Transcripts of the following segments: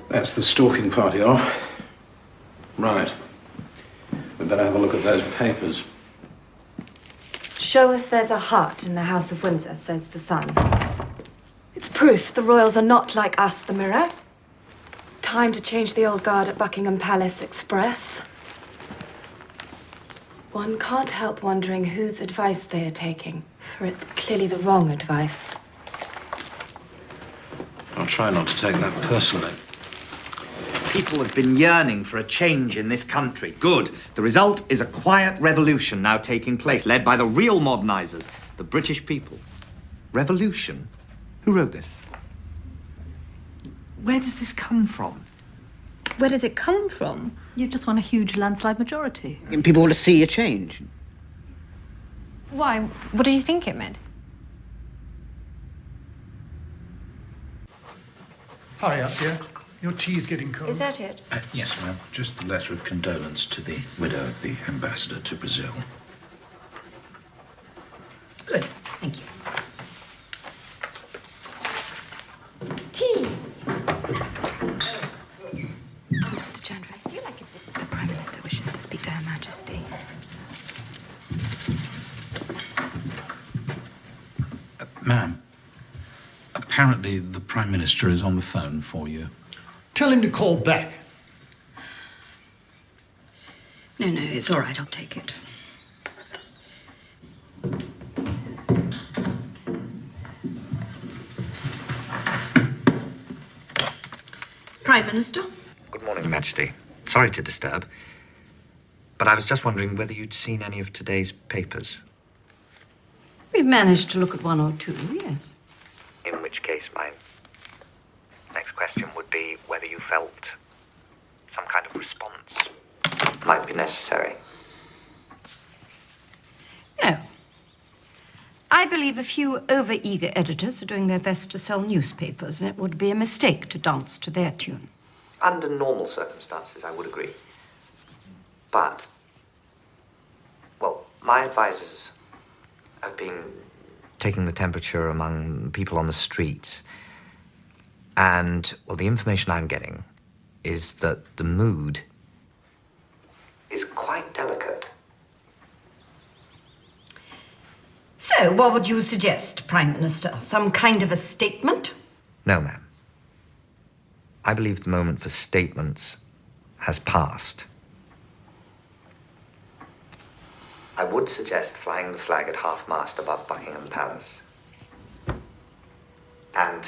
That's the stalking party off. Right. We'd better have a look at those papers. Show us there's a heart in the House of Windsor, says the Sun. It's proof the royals are not like us, the Mirror. Time to change the old guard at Buckingham Palace Express. One can't help wondering whose advice they are taking, for it's clearly the wrong advice. I'll try not to take that personally. People have been yearning for a change in this country. Good. The result is a quiet revolution now taking place, led by the real modernizers, the British people. Revolution? Who wrote this? Where does this come from? Where does it come from? You just want a huge landslide majority. People want to see a change. Why? What do you think it meant? Hurry up, dear. Your tea's getting cold. Is that it? Yes, ma'am. Just the letter of condolence to the widow of the ambassador to Brazil. Good. Thank you. Tea! Mr. Chandra, do you like it this? The Prime Minister wishes to speak to Her Majesty. Ma'am, apparently the Prime Minister is on the phone for you. Tell him to call back. No, it's all right. I'll take it. Prime Minister? Good morning, Your Majesty. Sorry to disturb, but I was just wondering whether you'd seen any of today's papers. We've managed to look at one or two, yes. In which case, my next question would be whether you felt some kind of response might be necessary. No. I believe a few over-eager editors are doing their best to sell newspapers, and it would be a mistake to dance to their tune. Under normal circumstances, I would agree. But, well, my advisors have been taking the temperature among people on the streets. And, well, the information I'm getting is that the mood is quite delicate. So, what would you suggest, Prime Minister? Some kind of a statement? No, ma'am. I believe the moment for statements has passed. I would suggest flying the flag at half-mast above Buckingham Palace. And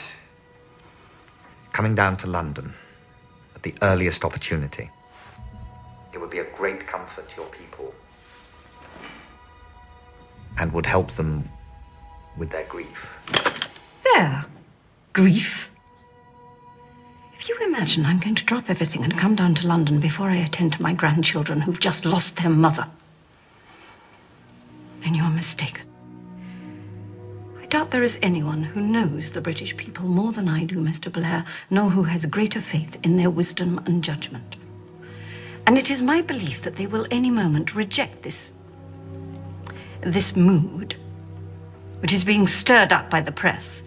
coming down to London at the earliest opportunity. It would be a great comfort to your people and would help them with their grief. Their grief? If you imagine I'm going to drop everything and come down to London before I attend to my grandchildren who've just lost their mother, then you're mistaken. I doubt there is anyone who knows the British people more than I do, Mr. Blair, nor who has greater faith in their wisdom and judgment. And it is my belief that they will any moment reject this mood, which is being stirred up by the press,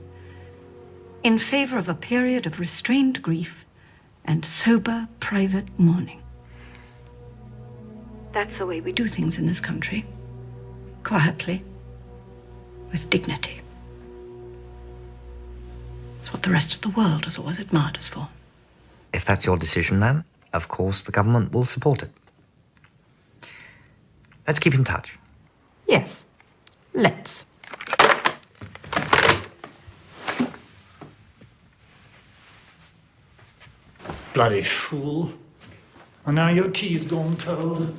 in favor of a period of restrained grief and sober private mourning. That's the way we do things in this country. Quietly, with dignity. It's what the rest of the world has always admired us for. If that's your decision, ma'am, of course the government will support it. Let's keep in touch. Yes, let's. Bloody fool. And now your tea's gone cold.